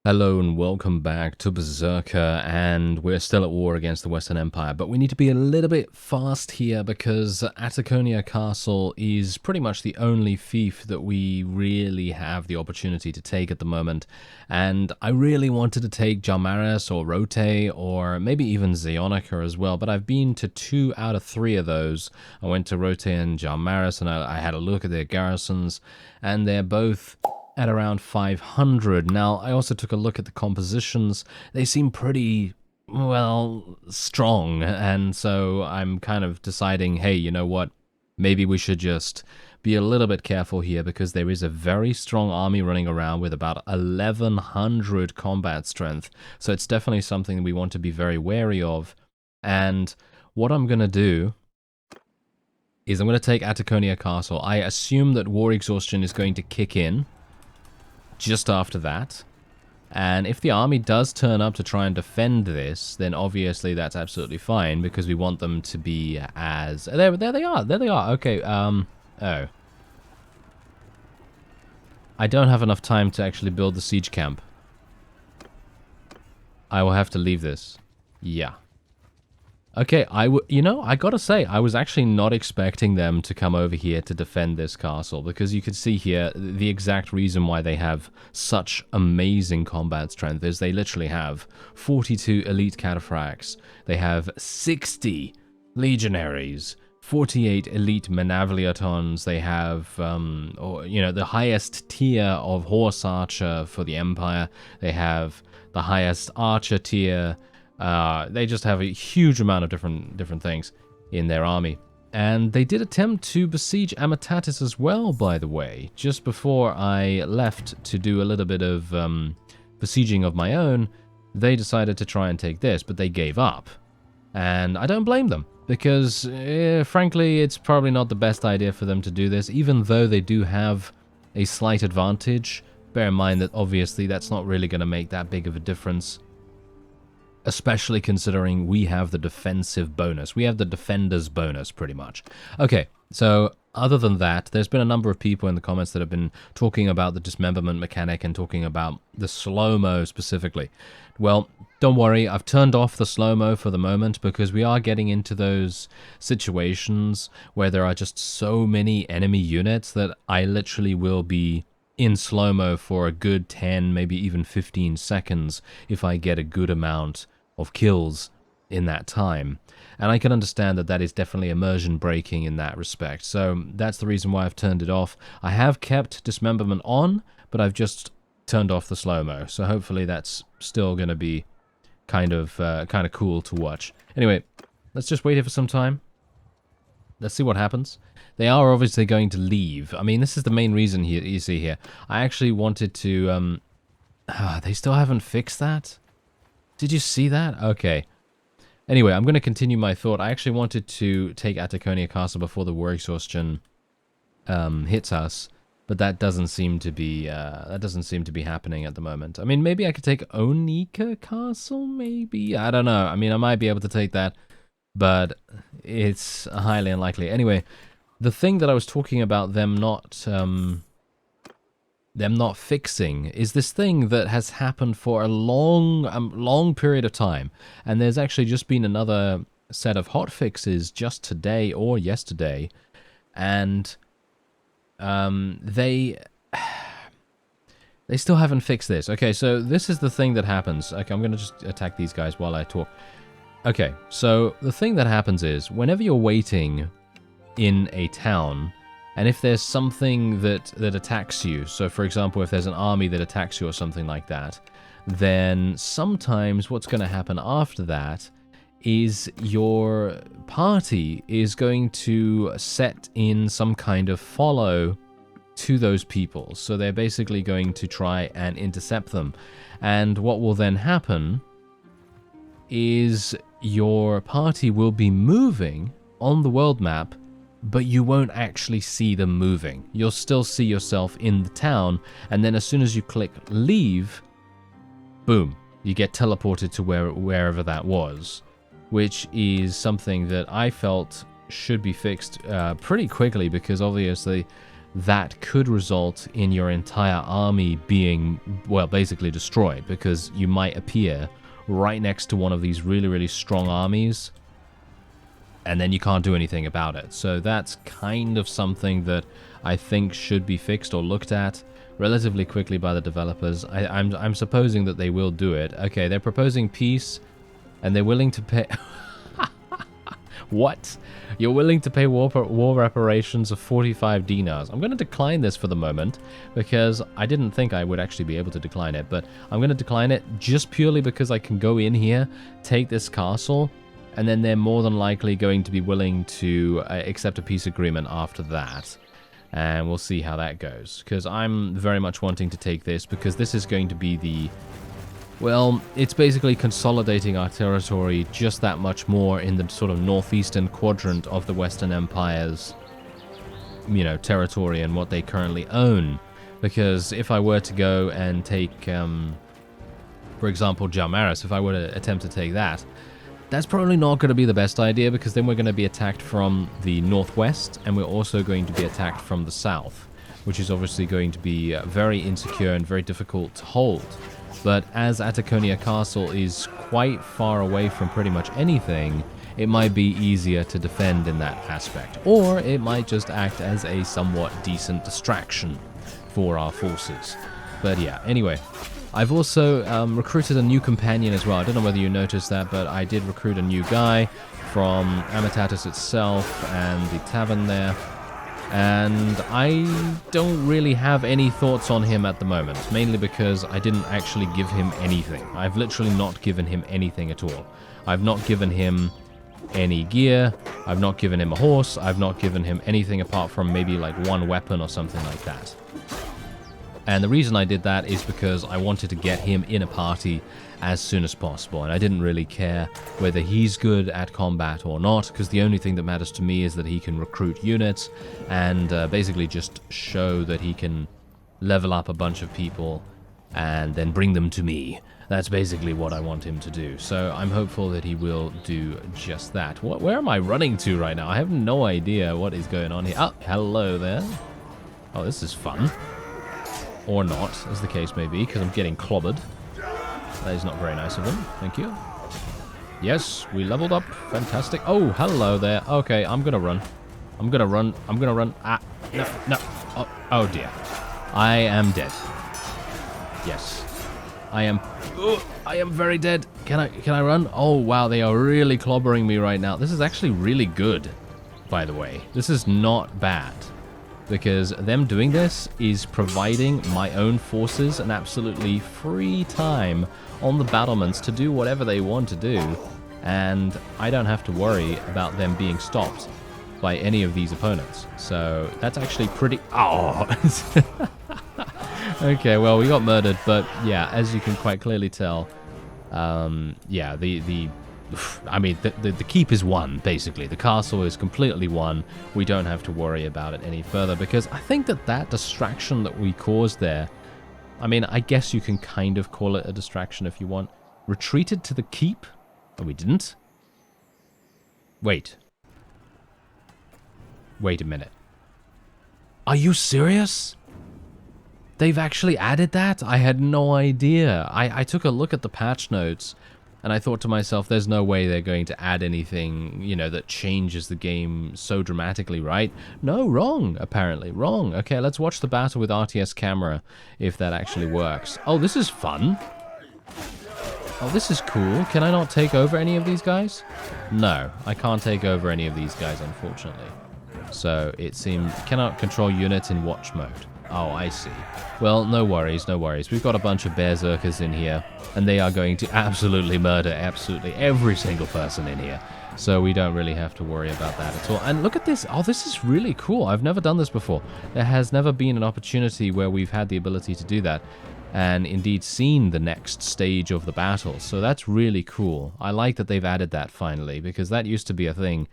Hello and welcome back to Berserker, and we're still at war against the Western Empire, but we need to be a little bit fast here because Ataconia Castle is pretty much the only fief that we really have the opportunity to take at the moment, and I really wanted to take Jalmaris or Rote or maybe even Zeonica as well, but I've been to 2 out of 3 of those. I went to Rote and Jalmaris and I had a look at their garrisons, and they're both at around 500. Now, I also took a look at the compositions. They seem pretty, well, strong, and so I'm kind of deciding, hey, you know what? Maybe we should just be a little bit careful here because there is a very strong army running around with about 1100 combat strength, so it's definitely something we want to be very wary of. And what I'm going to do is I'm going to take Ataconia Castle. I assume that war exhaustion is going to kick in just after that, and if the army does turn up to try and defend this, then obviously that's absolutely fine because we want them to be as there they are. Okay, oh, I don't have enough time to actually build the siege camp. I will have to leave this. Yeah. Okay, you know, I gotta say, I was actually not expecting them to come over here to defend this castle, because you can see here, the exact reason why they have such amazing combat strength is they literally have 42 elite cataphracts, they have 60 legionaries, 48 elite Manavliatons, they have, the highest tier of horse archer for the Empire, they have the highest archer tier. They just have a huge amount of different things in their army. And they did attempt to besiege Amatatis as well, by the way. Just before I left to do a little bit of besieging of my own, they decided to try and take this, but they gave up. And I don't blame them, because frankly, it's probably not the best idea for them to do this, even though they do have a slight advantage. Bear in mind that obviously that's not really going to make that big of a difference, especially considering we have the defensive bonus. We have the defender's bonus, pretty much. Okay, so other than that, there's been a number of people in the comments that have been talking about the dismemberment mechanic and talking about the slow-mo specifically. Well, don't worry, I've turned off the slow-mo for the moment because we are getting into those situations where there are just so many enemy units that I literally will be in slow-mo for a good 10, maybe even 15 seconds if I get a good amount of kills in that time. And I can understand that that is definitely immersion breaking in that respect. So that's the reason why I've turned it off. I have kept dismemberment on, but I've just turned off the slow-mo. So hopefully that's still going to be kind of cool to watch. Anyway, let's just wait here for some time. Let's see what happens. They are obviously going to leave. I mean, this is the main reason here, you see here. I actually wanted to... they still haven't fixed that? Did you see that? Okay. Anyway, I'm going to continue my thought. I actually wanted to take Ataconia Castle before the war exhaustion hits us, but that doesn't seem to be happening at the moment. I mean, maybe I could take Onika Castle, maybe? I don't know. I mean, I might be able to take that, but it's highly unlikely. Anyway, the thing that I was talking about them not fixing is this thing that has happened for a long period of time, and there's actually just been another set of hot fixes just today or yesterday, and they still haven't fixed this. Okay, so this is the thing that happens. Okay, I'm gonna just attack these guys while I talk. Okay, so the thing that happens is whenever you're waiting in a town, and if there's something that attacks you, so for example, if there's an army that attacks you or something like that, then sometimes what's going to happen after that is your party is going to set in some kind of follow to those people. So they're basically going to try and intercept them. And what will then happen is your party will be moving on the world map, but you won't actually see them moving. You'll still see yourself in the town, and then as soon as you click leave, boom, you get teleported to wherever that was, which is something that I felt should be fixed pretty quickly, because obviously that could result in your entire army being, well, basically destroyed, because you might appear right next to one of these really, really strong armies, and then you can't do anything about it. So that's kind of something that I think should be fixed or looked at relatively quickly by the developers. I'm supposing that they will do it. Okay, they're proposing peace, and they're willing to pay... What? You're willing to pay war reparations of 45 dinars. I'm going to decline this for the moment, because I didn't think I would actually be able to decline it, but I'm going to decline it just purely because I can go in here, take this castle, and then they're more than likely going to be willing to accept a peace agreement after that. And we'll see how that goes, because I'm very much wanting to take this, because this is going to be the... Well, it's basically consolidating our territory just that much more in the sort of northeastern quadrant of the Western Empire's, you know, territory and what they currently own. Because if I were to go and take, for example, Jalmaris, if I were to attempt to take that, that's probably not going to be the best idea, because then we're going to be attacked from the northwest, and we're also going to be attacked from the south, which is obviously going to be very insecure and very difficult to hold. But as Ataconia Castle is quite far away from pretty much anything, it might be easier to defend in that aspect. Or it might just act as a somewhat decent distraction for our forces. But yeah, anyway, I've also recruited a new companion as well. I don't know whether you noticed that, but I did recruit a new guy from Amitatis itself and the tavern there. And I don't really have any thoughts on him at the moment, mainly because I didn't actually give him anything. I've literally not given him anything at all. I've not given him any gear, I've not given him a horse, I've not given him anything apart from maybe like one weapon or something like that. And the reason I did that is because I wanted to get him in a party as soon as possible, and I didn't really care whether he's good at combat or not, because the only thing that matters to me is that he can recruit units and basically just show that he can level up a bunch of people and then bring them to me. That's basically what I want him to do, so I'm hopeful that he will do just that. Where am I running to right now? I have no idea what is going on here. Oh, hello there. Oh, this is fun. Or not, as the case may be, because I'm getting clobbered. That is not very nice of them. Thank you. Yes, we leveled up. Fantastic. Oh, hello there. Okay, I'm gonna run. I'm gonna run. I'm gonna run. Ah, no, no. Oh dear. I am dead. Yes. I am very dead. Can I run? Oh, wow, they are really clobbering me right now. This is actually really good, by the way. This is not bad, because them doing this is providing my own forces an absolutely free time on the battlements to do whatever they want to do, and I don't have to worry about them being stopped by any of these opponents. So that's actually pretty... Oh! Okay, well, we got murdered, but yeah, as you can quite clearly tell, yeah, I mean, the keep is won, basically. The castle is completely won. We don't have to worry about it any further, because I think that distraction that we caused there, I mean, I guess you can kind of call it a distraction if you want. Retreated to the keep? Oh, we didn't? Wait. Wait a minute. Are you serious? They've actually added that? I had no idea. I took a look at the patch notes, and I thought to myself, there's no way they're going to add anything, you know, that changes the game so dramatically, right? No, wrong, apparently. Wrong. Okay, let's watch the battle with RTS camera, if that actually works. Oh, this is fun. Oh, this is cool. Can I not take over any of these guys? No, I can't take over any of these guys, unfortunately. So, it seems... Cannot control units in watch mode. Oh, I see. Well, no worries, no worries. We've got a bunch of berserkers in here, and they are going to absolutely murder absolutely every single person in here. So we don't really have to worry about that at all. And look at this. Oh, this is really cool. I've never done this before. There has never been an opportunity where we've had the ability to do that, and indeed seen the next stage of the battle. So that's really cool. I like that they've added that finally, because that used to be a thing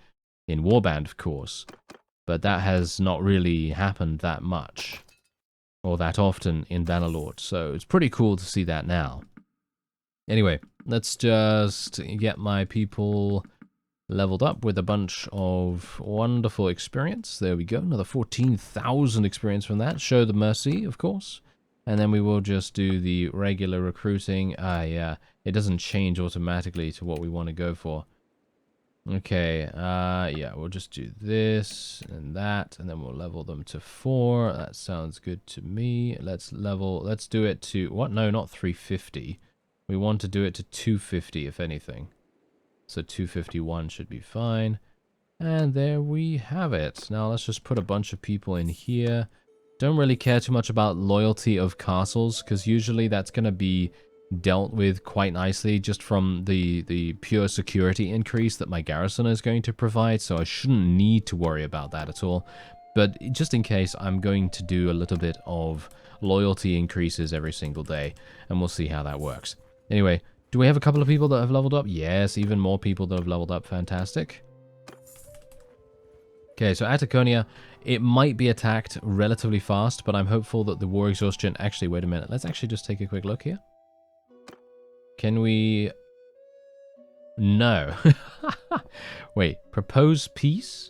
in Warband, of course. But that has not really happened that much, or that often in Bannerlord, so it's pretty cool to see that now. Anyway, let's just get my people leveled up with a bunch of wonderful experience. There we go. Another 14,000 experience from that. Show the mercy, of course. And then we will just do the regular recruiting. Yeah. It doesn't change automatically to what we want to go for. Okay, yeah, we'll just do this and that, and then we'll level them to 4. That sounds good to me. Let's do it to, what? No, not 350. We want to do it to 250, if anything. So 251 should be fine. And there we have it. Now let's just put a bunch of people in here. Don't really care too much about loyalty of castles, because usually that's going to be dealt with quite nicely just from the pure security increase that my garrison is going to provide, so I shouldn't need to worry about that at all. But just in case, I'm going to do a little bit of loyalty increases every single day, and we'll see how that works. Anyway, do we have a couple of people that have leveled up? Yes, even more people that have leveled up. Fantastic. Okay, so Ataconia, it might be attacked relatively fast, but I'm hopeful that the war exhaustion... Actually, wait a minute. Let's actually just take a quick look here. Can we... No. Wait, propose peace?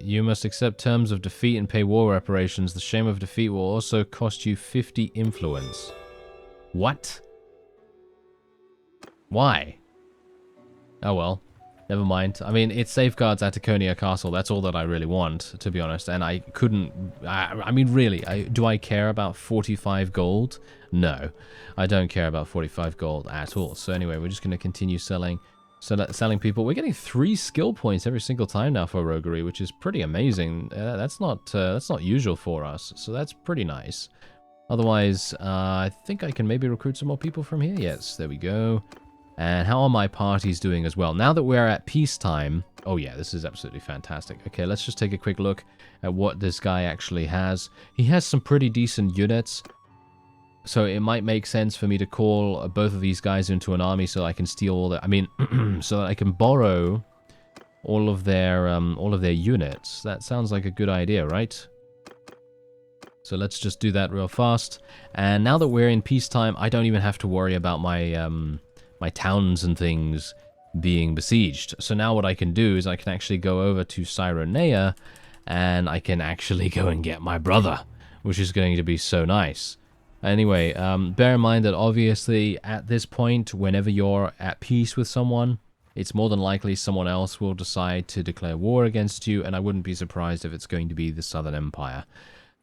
You must accept terms of defeat and pay war reparations. The shame of defeat will also cost you 50 influence. What? Why? Oh well. Never mind. I mean, it safeguards Ataconia Castle. That's all that I really want, to be honest. And I couldn't... I mean, really, do I care about 45 gold? No. I don't care about 45 gold at all. So anyway, we're just going to continue selling people. We're getting 3 skill points every single time now for roguery, which is pretty amazing. That's not usual for us. So that's pretty nice. Otherwise, I think I can maybe recruit some more people from here. Yes, there we go. And how are my parties doing as well? Now that we're at peacetime... Oh yeah, this is absolutely fantastic. Okay, let's just take a quick look at what this guy actually has. He has some pretty decent units. So it might make sense for me to call both of these guys into an army so I can steal all the... I mean, so that I can borrow all of their units. That sounds like a good idea, right? So let's just do that real fast. And now that we're in peacetime, I don't even have to worry about my... my towns and things being besieged. So now what I can do is I can actually go over to Cyrenea and I can actually go and get my brother, which is going to be so nice. Anyway, bear in mind that obviously at this point, whenever you're at peace with someone, it's more than likely someone else will decide to declare war against you, and I wouldn't be surprised if it's going to be the Southern Empire.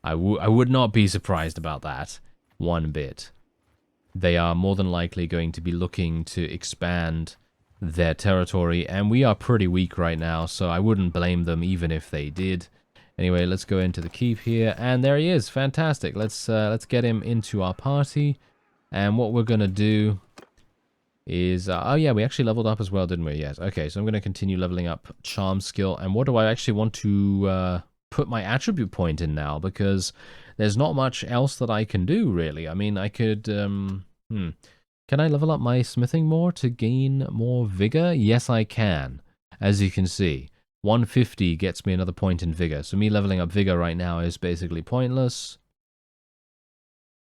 I would not be surprised about that one bit. They are more than likely going to be looking to expand their territory, and we are pretty weak right now, so I wouldn't blame them even if they did. Anyway, let's go into the keep here, and there he is. Fantastic. Let's get him into our party, and what we're gonna do is oh yeah, we actually leveled up as well, didn't we? Yes. Okay, so I'm gonna continue leveling up charm skill, and what do I actually want to put my attribute point in now, because there's not much else that I can do, really. I mean, I could, can I level up my smithing more to gain more vigor? Yes, I can, as you can see. 150 gets me another point in vigor, so me leveling up vigor right now is basically pointless.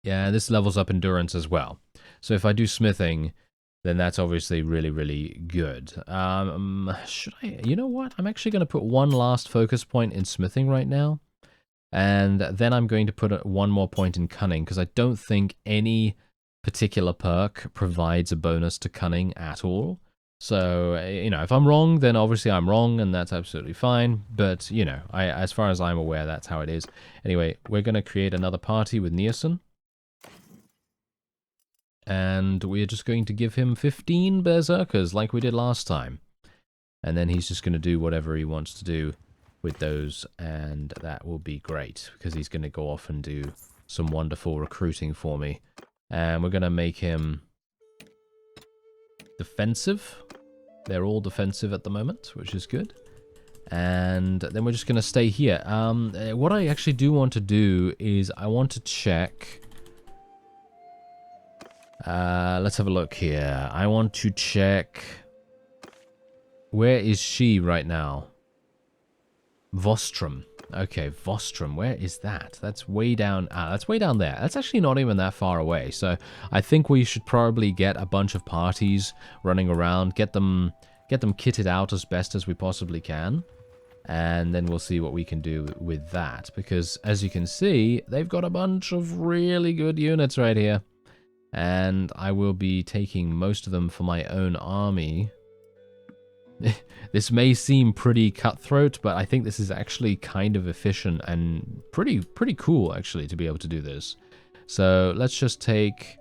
Yeah, this levels up endurance as well. So if I do smithing, then that's obviously really, really good. Should I, you know what? I'm actually going to put one last focus point in smithing right now. And then I'm going to put one more point in cunning, because I don't think any particular perk provides a bonus to cunning at all. So, you know, if I'm wrong, then obviously I'm wrong, and that's absolutely fine. But, you know, as far as I'm aware, that's how it is. Anyway, we're going to create another party with Neoson. And we're just going to give him 15 berserkers like we did last time. And then he's just going to do whatever he wants to do with those, and that will be great, because he's going to go off and do some wonderful recruiting for me. And we're going to make him defensive. They're all defensive at the moment, which is good. And then we're just going to stay here. What I actually do want to do is I want to check... let's have a look here. I want to check... Where is she right now? Vostrum. Okay, Vostrum, where is that? That's way down. That's way down there. That's actually not even that far away. So I think we should probably get a bunch of parties running around, get them kitted out as best as we possibly can, and then we'll see what we can do with that. Because as you can see, they've got a bunch of really good units right here, and I will be taking most of them for my own army. This may seem pretty cutthroat, but I think this is actually kind of efficient and pretty cool, actually, to be able to do this. So let's just take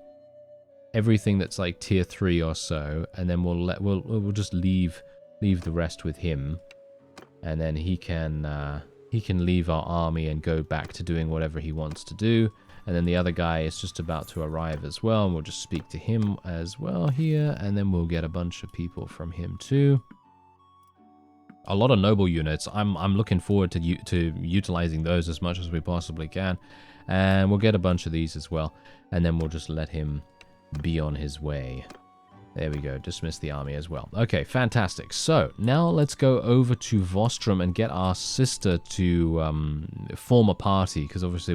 everything that's like tier 3 or so, and then we'll just leave the rest with him, and then he can leave our army and go back to doing whatever he wants to do. And then the other guy is just about to arrive as well, and we'll just speak to him as well here, and then we'll get a bunch of people from him too. A lot of noble units. I'm looking forward to utilizing those as much as we possibly can, and we'll get a bunch of these as well, and then we'll just let him be on his way. There we go. Dismiss the army as well. Okay, fantastic. So now let's go over to Vostrum and get our sister to form a party, because obviously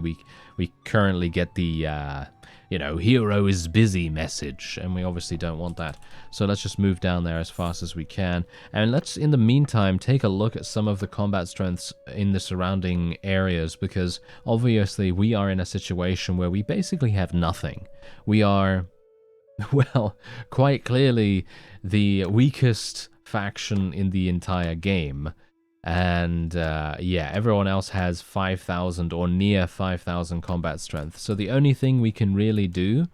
we currently get the hero is busy message, and we obviously don't want that. So let's just move down there as fast as we can, and let's in the meantime take a look at some of the combat strengths in the surrounding areas, because obviously we are in a situation where we basically have nothing. We are, well, quite clearly the weakest faction in the entire game. And yeah, everyone else has 5,000 or near 5,000 combat strength. So the only thing we can really do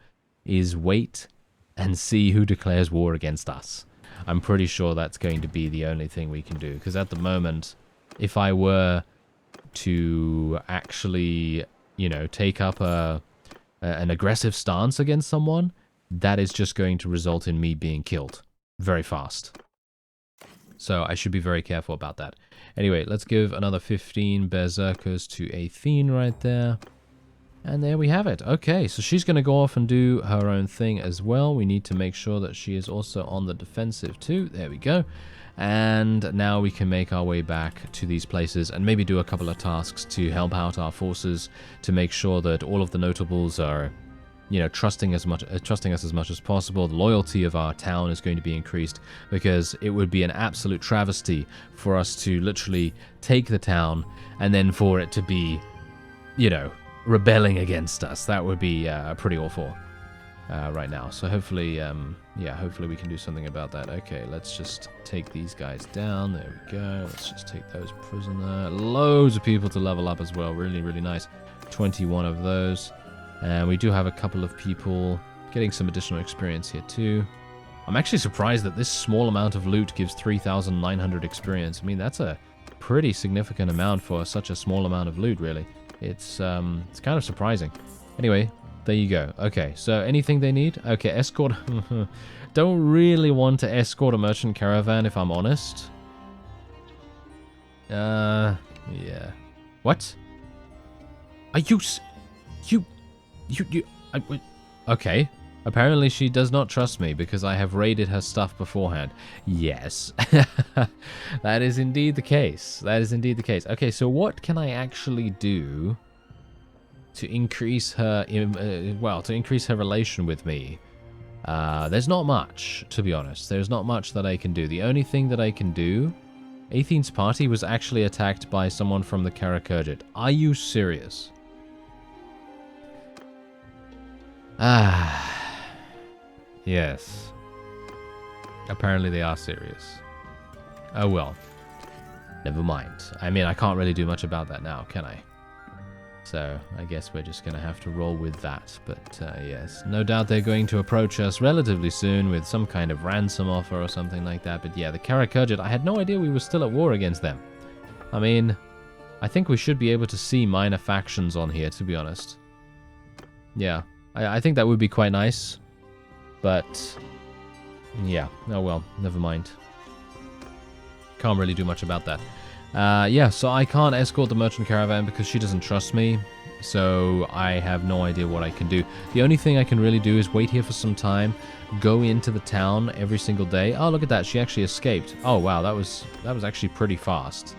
is wait and see who declares war against us. I'm pretty sure that's going to be the only thing we can do. Because at the moment, if I were to actually, take up an aggressive stance against someone, that is just going to result in me being killed very fast. So I should be very careful about that. Anyway, let's give another 15 Berserkers to Athene right there. And there we have it. Okay, so she's going to go off and do her own thing as well. We need to make sure that she is also on the defensive too. There we go. And now we can make our way back to these places and maybe do a couple of tasks to help out our forces to make sure that all of the notables are, trusting us as much as possible. The loyalty of our town is going to be increased, because it would be an absolute travesty for us to literally take the town and then for it to be, rebelling against us. That would be pretty awful right now. So hopefully, hopefully we can do something about that. Okay, let's just take these guys down. There we go. Let's just take those prisoner. Loads of people to level up as well. Really, really nice. 21 of those. And we do have a couple of people getting some additional experience here too. I'm actually surprised that this small amount of loot gives 3,900 experience. I mean, that's a pretty significant amount for such a small amount of loot, really. It's kind of surprising. Anyway, there you go. Okay, so anything they need? Okay, escort. Don't really want to escort a merchant caravan, if I'm honest. Yeah. What? Are you... Okay. Apparently she does not trust me because I have raided her stuff beforehand. Yes. That is indeed the case. That is indeed the case. Okay, so what can I actually do to increase her, to increase her relation with me? There's not much, to be honest. There's not much that I can do. The only thing that I can do... Athene's party was actually attacked by someone from the Karakurjit. Are you serious? Yes. Apparently they are serious. Oh well. Never mind. I mean, I can't really do much about that now, can I? So, I guess we're just going to have to roll with that. But, yes. No doubt they're going to approach us relatively soon with some kind of ransom offer or something like that. But yeah, the Karakurjit, I had no idea we were still at war against them. I mean, I think we should be able to see minor factions on here, to be honest. Yeah. I think that would be quite nice, but yeah, oh well, never mind. Can't really do much about that. Yeah, so I can't escort the merchant caravan because she doesn't trust me, so I have no idea what I can do. The only thing I can really do is wait here for some time, go into the town every single day. Oh, look at that, she actually escaped. Oh wow, that was actually pretty fast.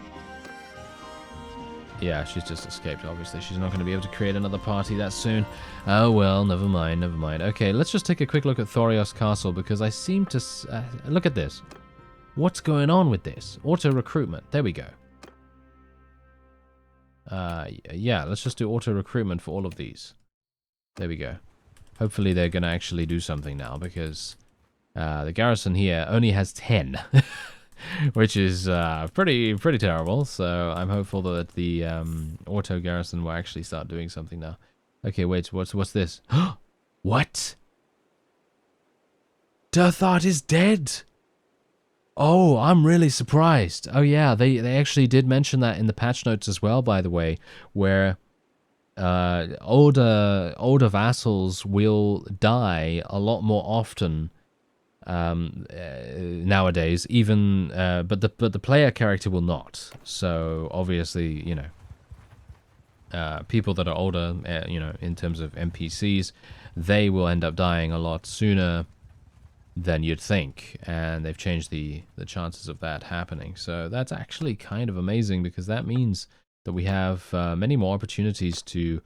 Yeah, she's just escaped, obviously. She's not going to be able to create another party that soon. Oh, well, never mind, never mind. Okay, let's just take a quick look at Ataconia Castle, because I seem to... look at this. What's going on with this? Auto-recruitment. There we go. Yeah, let's just do auto-recruitment for all of these. There we go. Hopefully they're going to actually do something now, because the garrison here only has 10. Which is pretty terrible, so I'm hopeful that the auto garrison will actually start doing something now. Okay, wait, what's this? What? Durthart is dead! Oh, I'm really surprised. Oh yeah, they actually did mention that in the patch notes as well, by the way, where older vassals will die a lot more often nowadays, even but the player character will not. So obviously, you know, people that are older, you know, in terms of NPCs, they will end up dying a lot sooner than you'd think, and they've changed the chances of that happening. So that's actually kind of amazing, because that means that we have many more opportunities to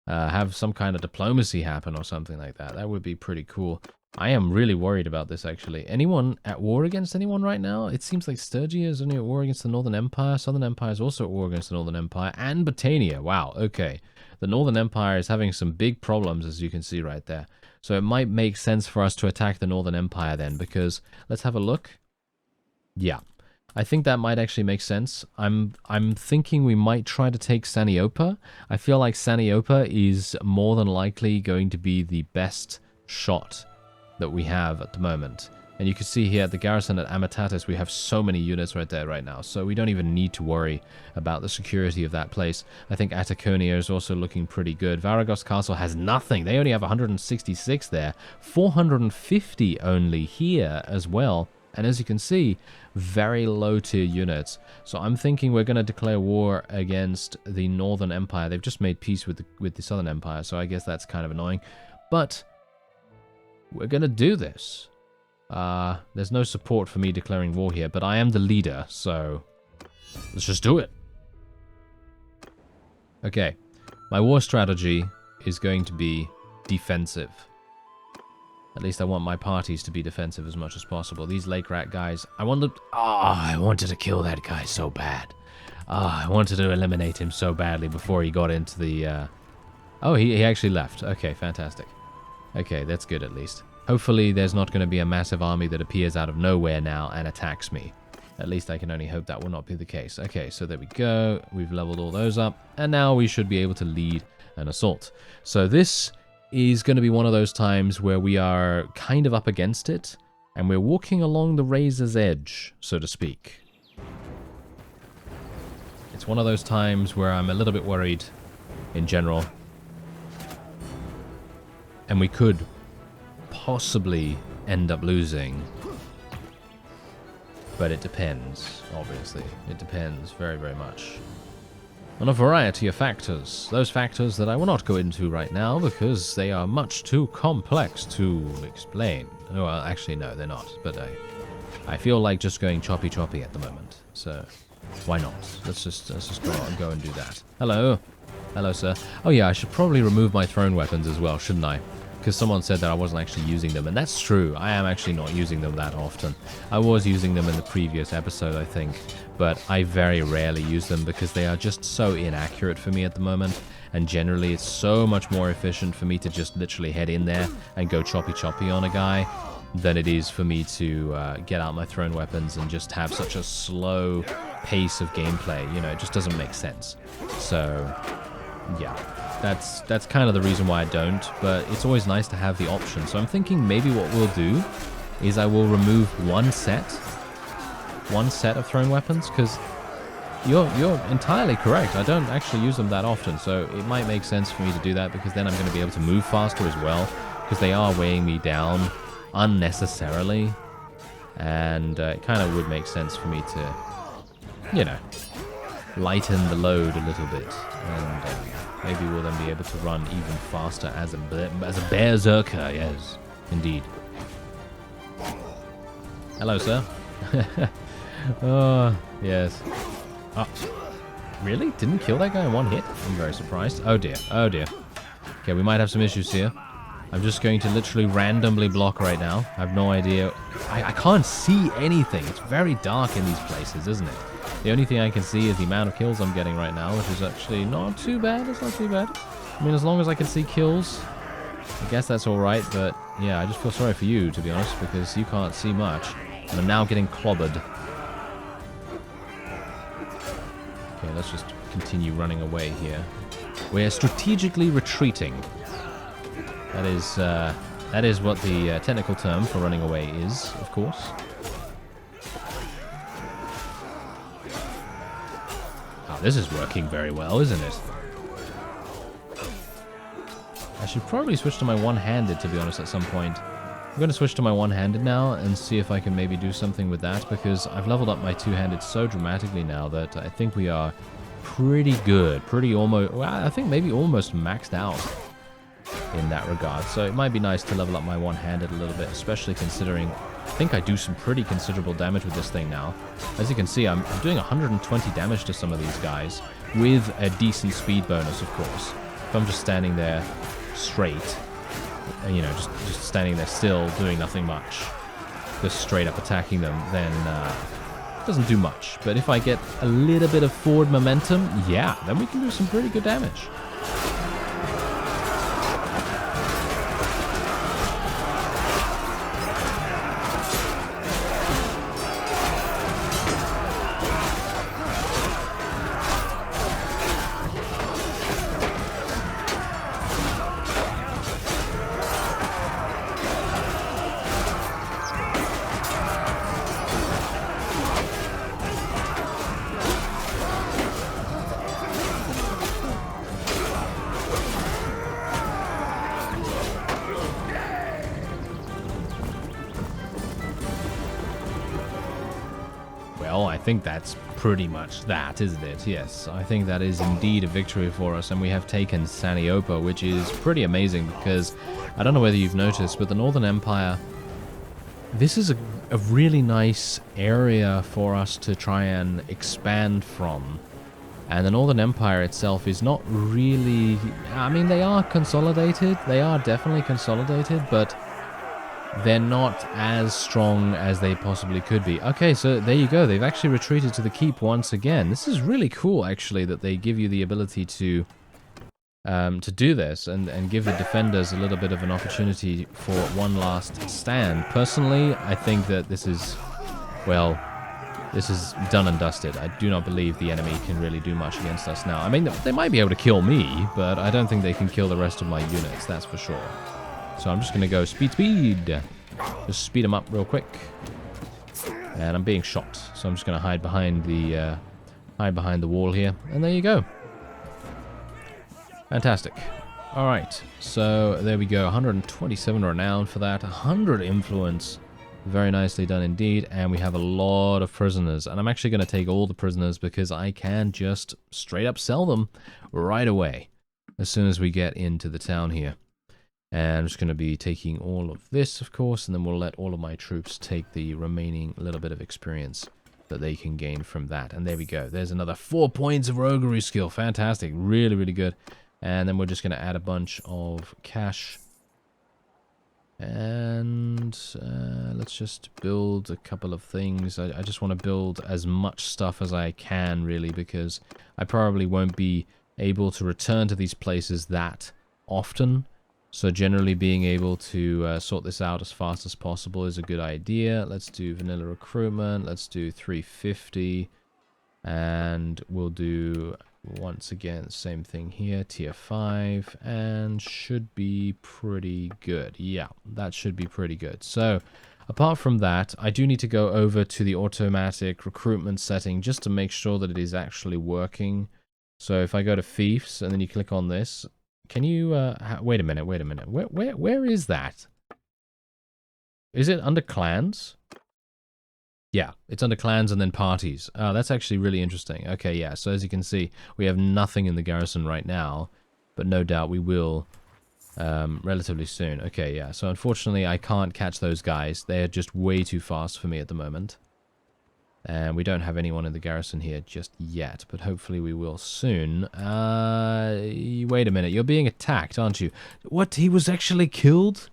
have some kind of diplomacy happen or something like that. That would be pretty cool. I am really worried about this, actually. Anyone at war against anyone right now? It seems like Sturgia is only at war against the Northern Empire. Southern Empire is also at war against the Northern Empire. And Britannia. Wow, okay. The Northern Empire is having some big problems, as you can see right there. So it might make sense for us to attack the Northern Empire then, because... Let's have a look. Yeah. I think that might actually make sense. I'm thinking we might try to take Saniopa. I feel like Saniopa is more than likely going to be the best shot that we have at the moment. And you can see here at the garrison at Amatatis, we have so many units right there right now, so we don't even need to worry about the security of that place. I think Ataconia is also looking pretty good. Varagos Castle has nothing. They only have 166 there. 450 only here as well. And as you can see, very low tier units. So I'm thinking we're going to declare war against the Northern Empire. They've just made peace with the Southern Empire, so I guess that's kind of annoying. But we're going to do this. There's no support for me declaring war here, but I am the leader, so let's just do it. Okay, my war strategy is going to be defensive. At least I want my parties to be defensive as much as possible. These Lake Rat guys, I wanted to kill that guy so bad. I wanted to eliminate him so badly before he got into the... Oh, he actually left. Okay, fantastic. Okay, that's good at least. Hopefully there's not going to be a massive army that appears out of nowhere now and attacks me. At least I can only hope that will not be the case. Okay, so there we go. We've leveled all those up. And now we should be able to lead an assault. So this is going to be one of those times where we are kind of up against it. And we're walking along the razor's edge, so to speak. It's one of those times where I'm a little bit worried in general. And we could possibly end up losing. But it depends, obviously. It depends very, very much on a variety of factors. Those factors that I will not go into right now because they are much too complex to explain. Oh, well, actually, no, they're not. But I feel like just going choppy at the moment. So why not? Let's just go and do that. Hello. Hello, sir. Oh, yeah, I should probably remove my thrown weapons as well, shouldn't I? Because someone said that I wasn't actually using them, and that's true. I am actually not using them that often. I was using them in the previous episode, I think, but I very rarely use them because they are just so inaccurate for me at the moment, and generally it's so much more efficient for me to just literally head in there and go choppy on a guy than it is for me to get out my thrown weapons and just have such a slow pace of gameplay. You know, it just doesn't make sense. So, yeah. That's kind of the reason why I don't, but it's always nice to have the option. So I'm thinking maybe what we'll do is I will remove one set of thrown weapons, because you're entirely correct. I don't actually use them that often, so it might make sense for me to do that, because then I'm going to be able to move faster as well, because they are weighing me down unnecessarily, and it kind of would make sense for me to, you know, lighten the load a little bit, and maybe we'll then be able to run even faster as a berserker. Yes, indeed. Hello, sir. Oh, yes. Oh. Really? Didn't kill that guy in one hit? I'm very surprised. Oh dear. Oh dear. Okay, we might have some issues here. I'm just going to literally randomly block right now. I have no idea. I can't see anything. It's very dark in these places, isn't it? The only thing I can see is the amount of kills I'm getting right now, which is actually not too bad. It's not too bad. I mean, as long as I can see kills, I guess that's alright. But yeah, I just feel sorry for you, to be honest, because you can't see much. And I'm now getting clobbered. Okay, let's just continue running away here. We're strategically retreating. That is what the technical term for running away is, of course. Oh, this is working very well, isn't it? I should probably switch to my one-handed, to be honest, at some point. I'm going to switch to my one-handed now and see if I can maybe do something with that, because I've leveled up my two-handed so dramatically now that I think we are pretty good. Pretty almost... Well, I think maybe almost maxed out in that regard. So it might be nice to level up my one-handed a little bit, especially considering I think I do some pretty considerable damage with this thing now. As you can see, I'm doing 120 damage to some of these guys with a decent speed bonus, of course. If I'm just standing there straight, you know, just standing there still, doing nothing much, just straight up attacking them, then it doesn't do much. But if I get a little bit of forward momentum, yeah, then we can do some pretty good damage. Well, I think that's pretty much that, isn't it? Yes, I think that is indeed a victory for us, and we have taken Saniopa, which is pretty amazing because, I don't know whether you've noticed, but the Northern Empire, this is a really nice area for us to try and expand from. And the Northern Empire itself is not really... I mean, they are consolidated. They are definitely consolidated, but they're not as strong as they possibly could be. Okay, so there you go. They've actually retreated to the keep once again. This is really cool, actually, that they give you the ability to do this and give the defenders a little bit of an opportunity for one last stand. Personally, I think that this is, well, this is done and dusted. I do not believe the enemy can really do much against us now. I mean, they might be able to kill me, but I don't think they can kill the rest of my units, that's for sure. So I'm just going to go speed. Just speed them up real quick. And I'm being shot, so I'm just going to hide behind the wall here. And there you go. Fantastic. Alright, so there we go. 127 renown for that. 100 influence. Very nicely done indeed. And we have a lot of prisoners. And I'm actually going to take all the prisoners because I can just straight up sell them right away as soon as we get into the town here. And I'm just going to be taking all of this, of course, and then we'll let all of my troops take the remaining little bit of experience that they can gain from that. And there we go. There's another 4 points of roguery skill. Fantastic. Really, really good. And then we're just going to add a bunch of cash. And let's just build a couple of things. I just want to build as much stuff as I can, really, because I probably won't be able to return to these places that often. So generally being able to sort this out as fast as possible is a good idea. Let's do vanilla recruitment. Let's do 350. And we'll do, once again, same thing here, tier 5. And should be pretty good. Yeah, that should be pretty good. So apart from that, I do need to go over to the automatic recruitment setting just to make sure that it is actually working. So if I go to fiefs and then you click on this, can you, wait a minute. Where is that? Is it under clans? Yeah, it's under clans and then parties. Oh, that's actually really interesting. Okay, yeah, so as you can see, we have nothing in the garrison right now, but no doubt we will relatively soon. Okay, yeah, so unfortunately I can't catch those guys. They're just way too fast for me at the moment. And we don't have anyone in the garrison here just yet, but hopefully we will soon. Wait a minute, you're being attacked, aren't you? What, he was actually killed?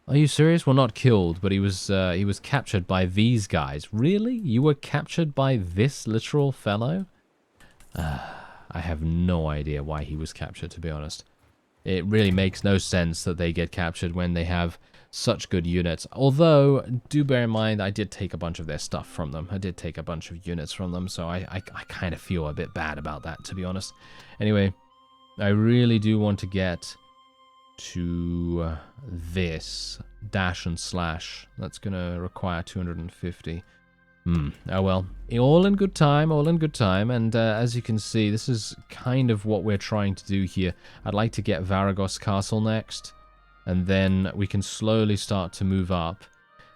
Are you serious? Well, not killed, but he was captured by these guys. Really? You were captured by this literal fellow? I have no idea why he was captured, to be honest. It really makes no sense that they get captured when they have such good units. Although, do bear in mind, I did take a bunch of their stuff from them. I did take a bunch of units from them, so I kind of feel a bit bad about that, to be honest. Anyway, I really do want to get to this dash and slash. That's going to require 250. Oh well, all in good time, all in good time. And as you can see, this is kind of what we're trying to do here. I'd like to get Bannerlord Castle next, and then we can slowly start to move up.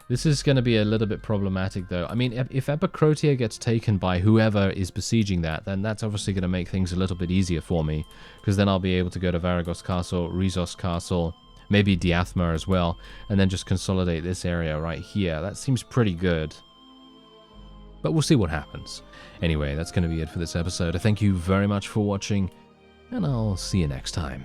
This is going to be a little bit problematic, though. I mean, if Ataconia gets taken by whoever is besieging that, then that's obviously going to make things a little bit easier for me, because then I'll be able to go to Bannerlord Castle, Rizos Castle, maybe Diathma as well, and then just consolidate this area right here. That seems pretty good. But we'll see what happens. Anyway, that's going to be it for this episode. I thank you very much for watching, and I'll see you next time.